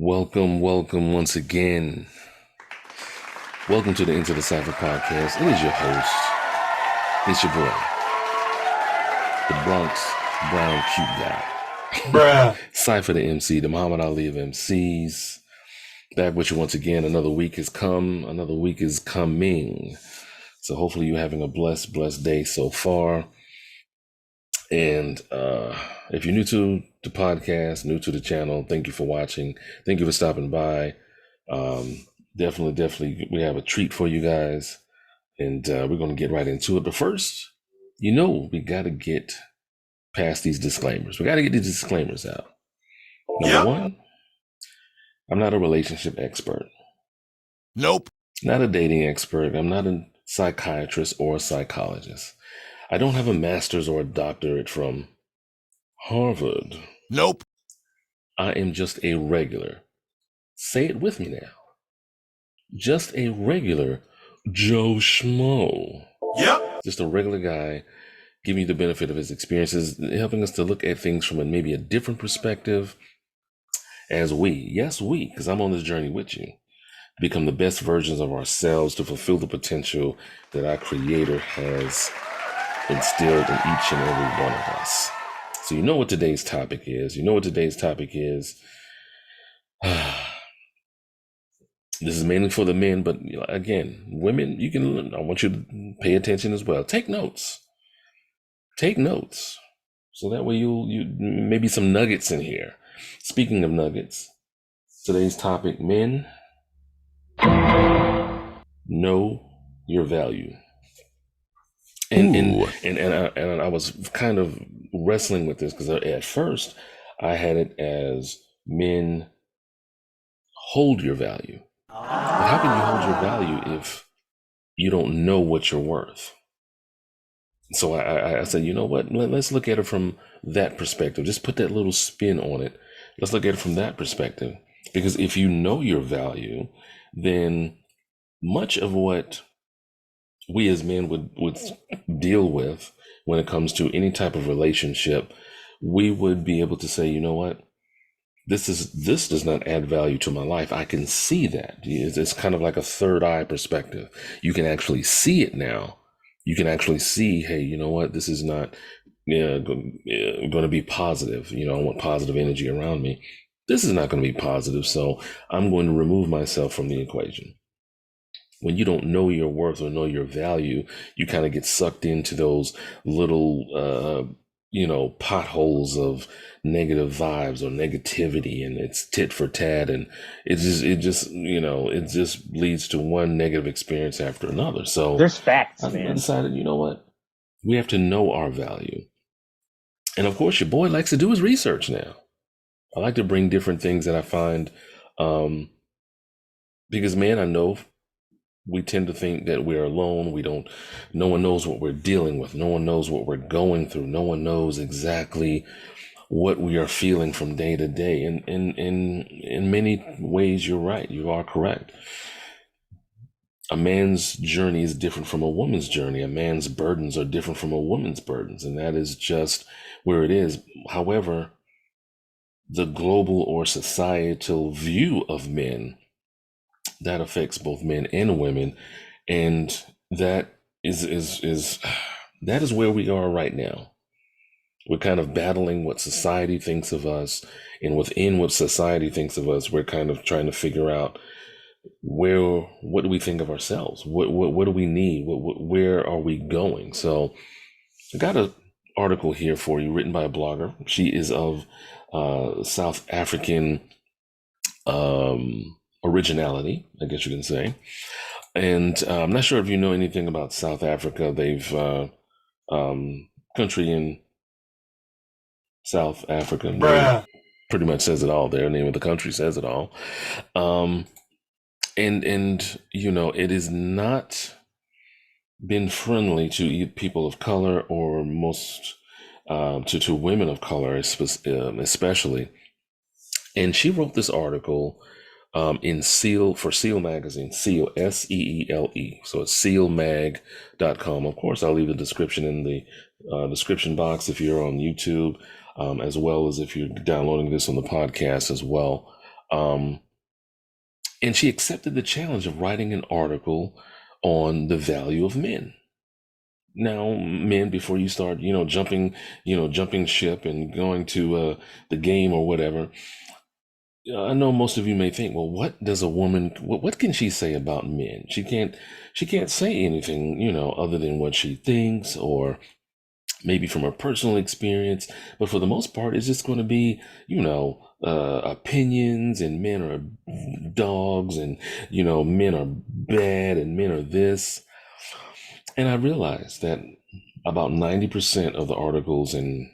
Welcome once again. Welcome to the Into the Cypher podcast. It is your host. It's your boy, the Bronx Brown Cute Guy. Bruh. Cypher Da MC, the Muhammad Ali of MCs. Back with you once again. Another week has come. Another week is coming. So hopefully you're having a blessed day so far. And if you're new to the podcast, new to the channel, thank you for watching. Thank you for stopping by. Definitely, we have a treat for you guys. And we're going to get right into it. But first, we got to get past these disclaimers. We got to get these disclaimers out. Number one, I'm not a relationship expert. Nope. Not a dating expert. I'm not a psychiatrist or a psychologist. I don't have a master's or a doctorate from Harvard. Nope. I am just a regular. Say it with me now. Just a regular Joe Schmo. Yep. Just a regular guy giving you the benefit of his experiences, helping us to look at things from maybe a different perspective as we, because I'm on this journey with you, become the best versions of ourselves to fulfill the potential that our Creator has instilled in each and every one of us. So you know what today's topic is. This is mainly for the men, but again, women, I want you to pay attention as well. Take notes. So that way you maybe some nuggets in here. Speaking of nuggets, today's topic, men, know your value. And I was kind of wrestling with this because at first I had it as men hold your value. But how can you hold your value if you don't know what you're worth? So I said, you know what? Let's look at it from that perspective. Just put that little spin on it. Let's look at it from that perspective. Because if you know your value, then much of what we as men would deal with when it comes to any type of relationship, we would be able to say, you know what? This does not add value to my life. I can see that. It's kind of like a third eye perspective. You can actually see it now. You can actually see, hey, you know what? This is not going to be positive. I want positive energy around me. This is not going to be positive. So I'm going to remove myself from the equation. When you don't know your worth or know your value, you kind of get sucked into those little, potholes of negative vibes or negativity, and it's tit for tat, and it just leads to one negative experience after another. So there's facts, I man. decided, you know what? We have to know our value. And of course, your boy likes to do his research now. I like to bring different things that I find, because, man, I know we tend to think that we're alone. No one knows what we're dealing with. No one knows what we're going through. No one knows exactly what we are feeling from day to day. And in many ways, you're right. You are correct. A man's journey is different from a woman's journey. A man's burdens are different from a woman's burdens. And that is just where it is. However, the global or societal view of men, that affects both men and women, and that is where we are right now. We're kind of battling what society thinks of us, and within what society thinks of us, we're kind of trying to figure out what do we think of ourselves? What do we need? Where are we going? So I got an article here for you written by a blogger. She is of South African originality, I guess you can say. And I'm not sure if you know anything about South Africa. They've country in South Africa pretty much says it all. Their name of the country says it all. And it has not been friendly to people of color, or most to women of color especially. And she wrote this article in Seal magazine, Seal, SEELE. So it's sealmag.com. Of course, I'll leave the description in the description box if you're on YouTube, as well as if you're downloading this on the podcast as well. Um, and she accepted the challenge of writing an article on the value of men. Now, men, before you start, jumping ship and going to the game or whatever, I know most of you may think, well, what does a woman, what can she say about men? She can't say anything, other than what she thinks or maybe from her personal experience. But for the most part, it's just going to be, opinions, and men are dogs, and, men are bad, and men are this. And I realized that about 90% of the articles and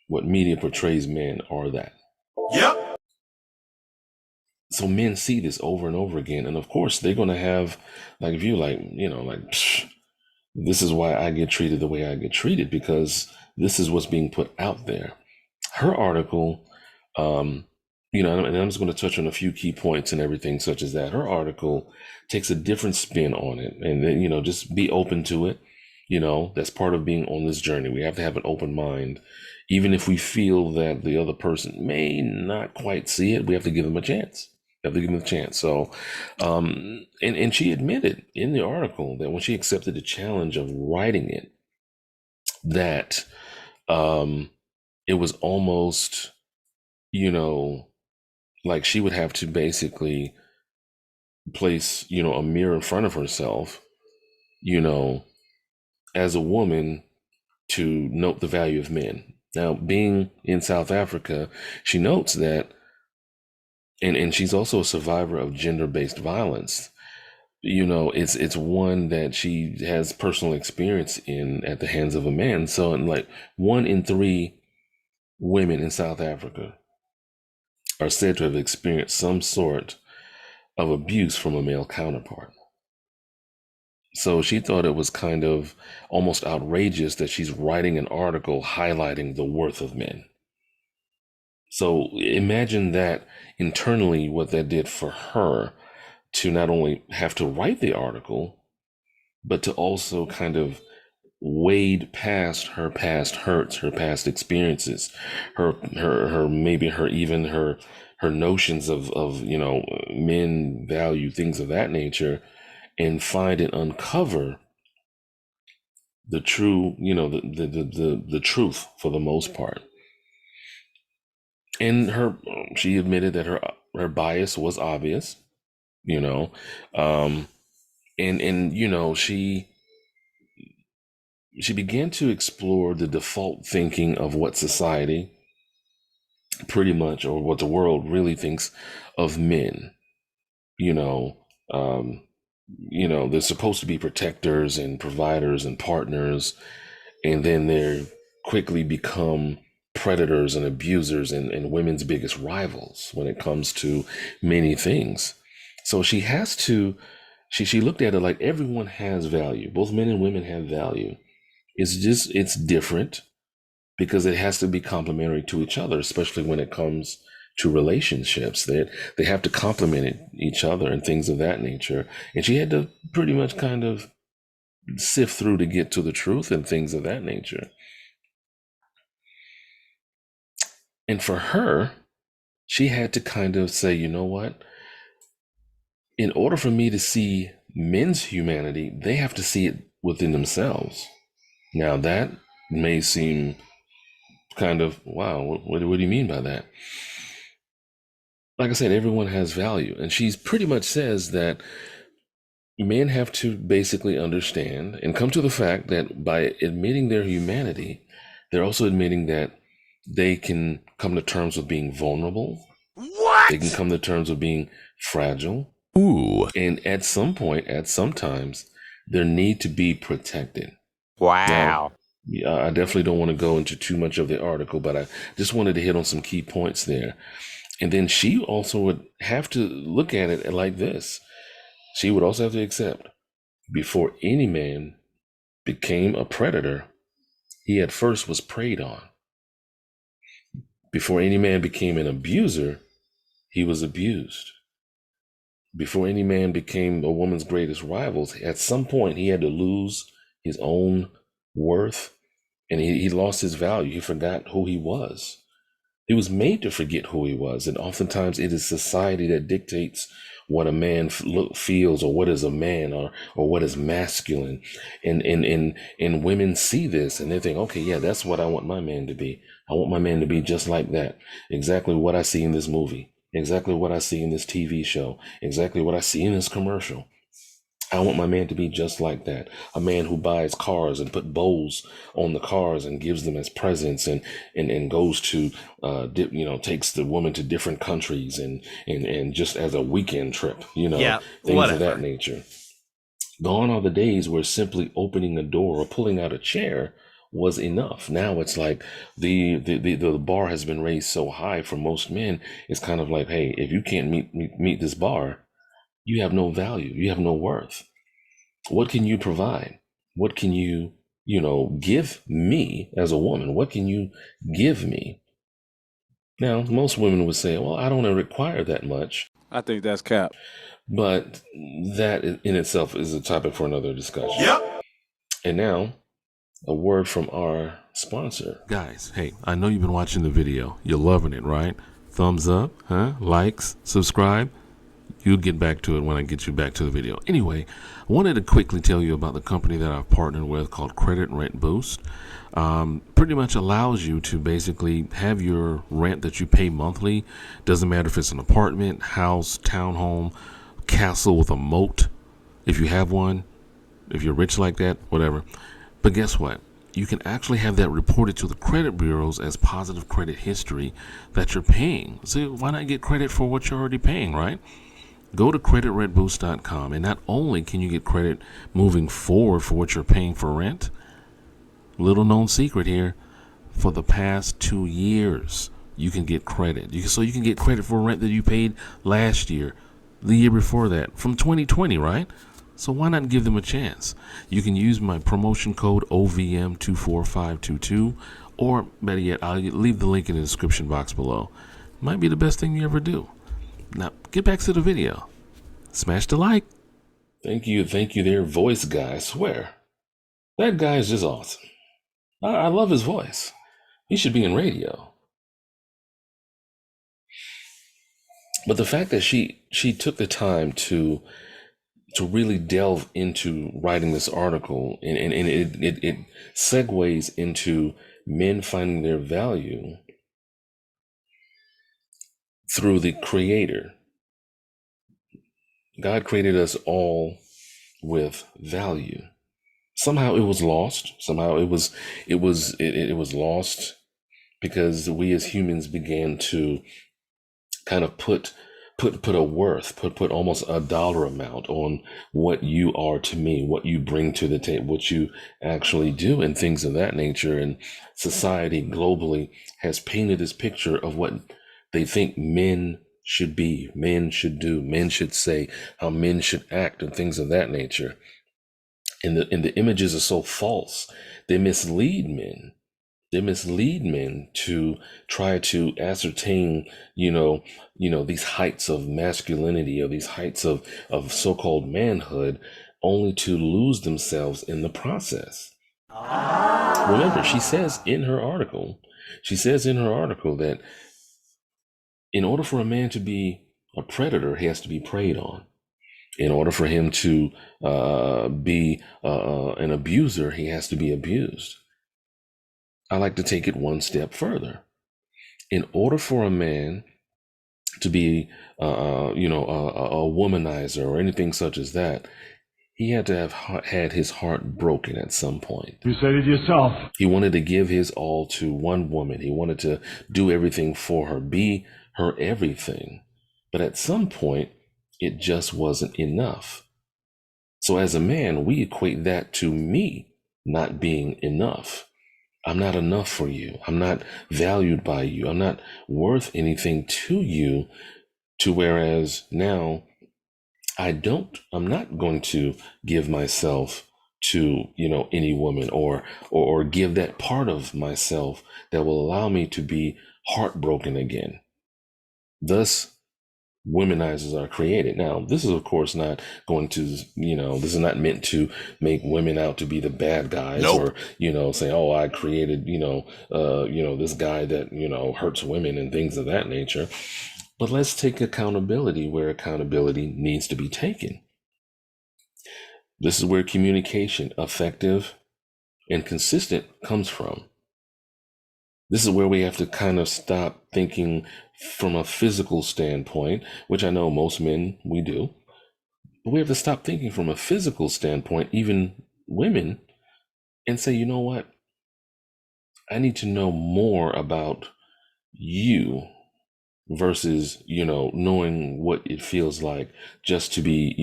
what media portrays men are that. Yep. So men see this over and over again. And of course, they're going to have, like, view, psh, this is why I get treated the way I get treated, because this is what's being put out there. Her article, and I'm just going to touch on a few key points and everything such as that. Her article takes a different spin on it, and then, just be open to it. That's part of being on this journey. We have to have an open mind. Even if we feel that the other person may not quite see it, we have to give them a chance. So, and she admitted in the article that when she accepted the challenge of writing it, that it was almost, like she would have to basically place, a mirror in front of herself, as a woman, to note the value of men. Now, being in South Africa, she notes that, and she's also a survivor of gender-based violence. It's one that she has personal experience in at the hands of a man. So, like 1 in 3 women in South Africa are said to have experienced some sort of abuse from a male counterpart. So she thought it was kind of almost outrageous that she's writing an article highlighting the worth of men. So imagine that internally, what that did for her, to not only have to write the article, but to also kind of wade past her past hurts, her past experiences, maybe her notions of men value, things of that nature, and find and uncover the true, the truth for the most part. And she admitted that her bias was obvious, um, and she began to explore the default thinking of what society pretty much, or what the world really thinks of men. You know, um, they're supposed to be protectors and providers and partners, and then they're quickly become predators and abusers, and women's biggest rivals when it comes to many things. So she looked at it like everyone has value. Both men and women have value. It's different because it has to be complementary to each other, especially when it comes to relationships. They have to complement each other and things of that nature. And she had to pretty much kind of sift through to get to the truth and things of that nature. And for her, she had to kind of say, you know what? In order for me to see men's humanity, they have to see it within themselves. Now, that may seem kind of, wow, what do you mean by that? Like I said, everyone has value. And she's pretty much says that men have to basically understand and come to the fact that by admitting their humanity, they're also admitting that they can come to terms with being vulnerable. What? They can come to terms with being fragile. Ooh. And at some point, at some times, there need to be protected. Wow. Now, I definitely don't want to go into too much of the article, but I just wanted to hit on some key points there. And then she also would have to look at it like this. She would also have to accept, before any man became a predator, he at first was preyed on. Before any man became an abuser, he was abused. Before any man became a woman's greatest rivals, at some point he had to lose his own worth, and he lost his value. He forgot who he was. He was made to forget who he was. And oftentimes it is society that dictates what a man feels, or what is a man, or what is masculine. And women see this and they think, okay, yeah, that's what I want my man to be. I want my man to be just like that. Exactly what I see in this movie. Exactly what I see in this TV show. Exactly what I see in this commercial. I want my man to be just like that. A man who buys cars and put bows on the cars and gives them as presents, and goes to, takes the woman to different countries and just as a weekend trip, Yeah, things of whatever. that nature. Gone are the days where simply opening a door or pulling out a chair was enough. Now it's like the bar has been raised so high for most men. It's kind of like, hey, if you can't meet this bar, you have no value. You have no worth. What can you provide? What can you, give me as a woman? What can you give me? Now, most women would say, well, I don't require that much. I think that's cap. But that in itself is a topic for another discussion. Yep. And now, a word from our sponsor. Guys, hey, I know you've been watching the video. You're loving it, right? Thumbs up, huh? Likes, subscribe. You'll get back to it when I get you back to the video. Anyway, I wanted to quickly tell you about the company that I've partnered with called Credit Rent Boost. Pretty much allows you to basically have your rent that you pay monthly. Doesn't matter if it's an apartment, house, townhome, castle with a moat, if you have one, if you're rich like that, whatever. But guess what? You can actually have that reported to the credit bureaus as positive credit history that you're paying. So why not get credit for what you're already paying, right? Go to creditrentboost.com, and not only can you get credit moving forward for what you're paying for rent, little known secret here, for the past 2 years, you can get credit. So you can get credit for rent that you paid last year, the year before that, from 2020, right? So why not give them a chance? You can use my promotion code OVM24522, or better yet, I'll leave the link in the description box below. Might be the best thing you ever do. Now, get back to the video. Smash the like. Thank you there, voice guy. I swear. That guy is just awesome. I love his voice. He should be in radio. But the fact that she took the time to really delve into writing this article, and it segues into men finding their value through the Creator. God created us all with value. Somehow it was lost. Somehow it was lost because we as humans began to kind of put a worth, put almost a dollar amount on what you are to me, what you bring to the table, what you actually do, and things of that nature. And society globally has painted this picture of what they think men should be, men should do, men should say, how men should act, and things of that nature. And the images are so false. They mislead men. They mislead men to try to ascertain, these heights of masculinity, or these heights of so-called manhood, only to lose themselves in the process. Remember, she says in her article that in order for a man to be a predator, he has to be preyed on. In order for him to be an abuser, he has to be abused. I like to take it one step further. In order for a man to be, a womanizer or anything such as that, he had to have had his heart broken at some point. You said it yourself. He wanted to give his all to one woman. He wanted to do everything for her, be her everything. But at some point, it just wasn't enough. So as a man, we equate that to me not being enough. I'm not enough for you. I'm not valued by you. I'm not worth anything to you. To whereas now I'm not going to give myself to, any woman or give that part of myself that will allow me to be heartbroken again. Thus, womenizers are created. Now, this is of course not going to, this is not meant to make women out to be the bad guys, or, say, oh, I created, this guy that, hurts women and things of that nature. But let's take accountability where accountability needs to be taken. This is where communication, effective and consistent, comes from. This is where we have to kind of stop thinking from a physical standpoint, which I know most men, we do. But we have to stop thinking from a physical standpoint, even women, and say, you know what? I need to know more about you versus, knowing what it feels like just to be,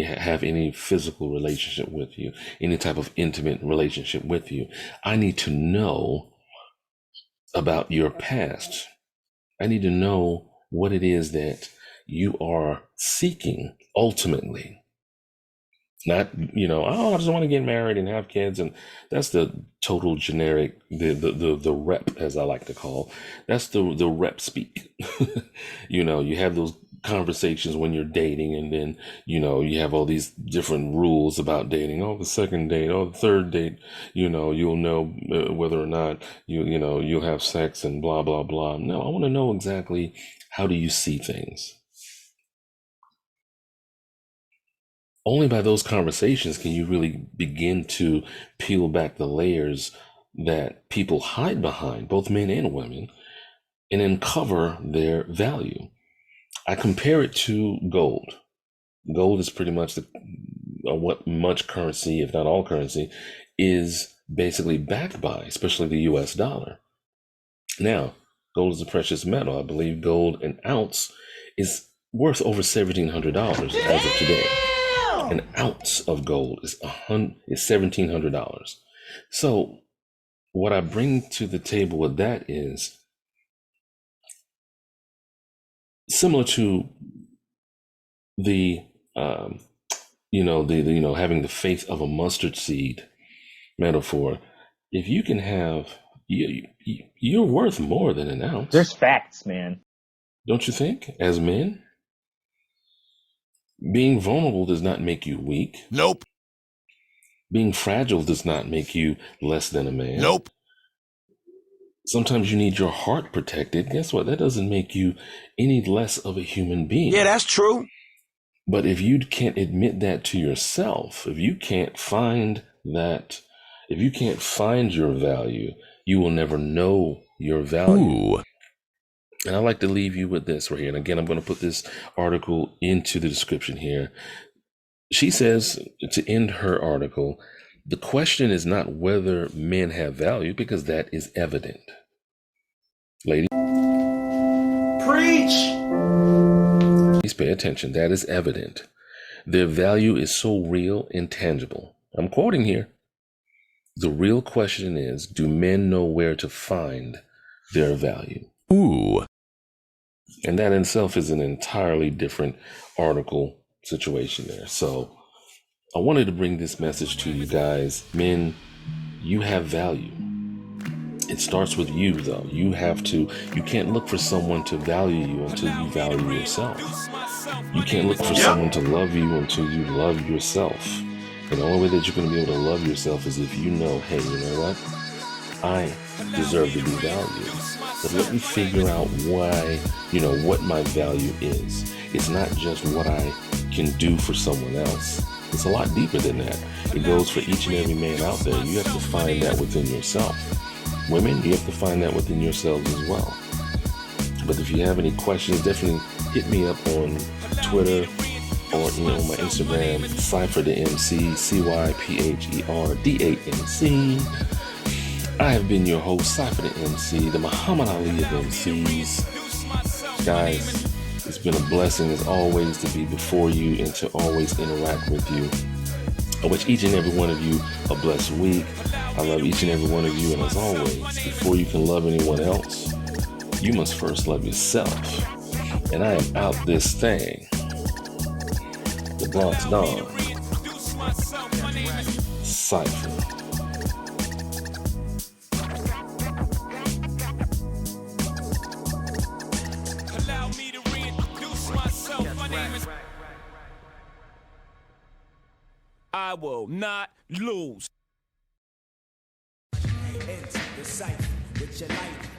have any physical relationship with you, any type of intimate relationship with you. I need to know about your past. I need to know what it is that you are seeking ultimately. Not, oh, I just want to get married and have kids. And that's the total generic, the rep, as I like to call. That's the rep speak. You have those conversations when you're dating, and then, you have all these different rules about dating. Oh, the second date, oh, the third date, you'll know whether or not you'll have sex and blah, blah, blah. No, I want to know exactly, how do you see things? Only by those conversations can you really begin to peel back the layers that people hide behind, both men and women, and uncover their value. I compare it to gold. Gold is pretty much what much currency, if not all currency, is basically backed by, especially the US dollar. Now, gold is a precious metal. I believe gold, an ounce, is worth over $1,700 as of today. An ounce of gold is $1,700. So what I bring to the table with that is similar to the having the faith of a mustard seed metaphor. If you can have, you're worth more than an ounce. There's facts, man. Don't you think? As men, being vulnerable does not make you weak. Nope. Being fragile does not make you less than a man. Nope. Sometimes you need your heart protected. Guess what? That doesn't make you any less of a human being. Yeah, that's true. But if you can't admit that to yourself, if you can't find that, if you can't find your value, you will never know your value. Ooh. And I like to leave you with this right here. And again, I'm going to put this article into the description here. She says, to end her article, the question is not whether men have value, because that is evident. Ladies, Preach. please pay attention. That is evident. Their value is so real and tangible. I'm quoting here. The real question is, do men know where to find their value? Ooh. And that in itself is an entirely different article situation there. So I wanted to bring this message to you guys. Men, you have value. It starts with you, though. You can't look for someone to value you until you value yourself. You can't look for someone to love you until you love yourself. And the only way that you're going to be able to love yourself is if you know, hey, you know what? I deserve to be valued. But let me figure out why, what my value is. It's not just what I can do for someone else. It's a lot deeper than that. It goes for each and every man out there. You have to find that within yourself. Women, you have to find that within yourselves as well. But if you have any questions, definitely hit me up on Twitter or my Instagram, Cypher Da MC, CYPHERDAMC. I have been your host, Cypher Da MC, the Muhammad Ali of MCs. Guys, it's been a blessing as always to be before you and to always interact with you. I wish each and every one of you a blessed week. I love each and every one of you, and as always, before you can love anyone else, you must first love yourself. And I am out this thing. The Bronx Dawn. Cypher. Allow me to reintroduce myself. myself. My name is. I will not lose. Into the cypher with your light.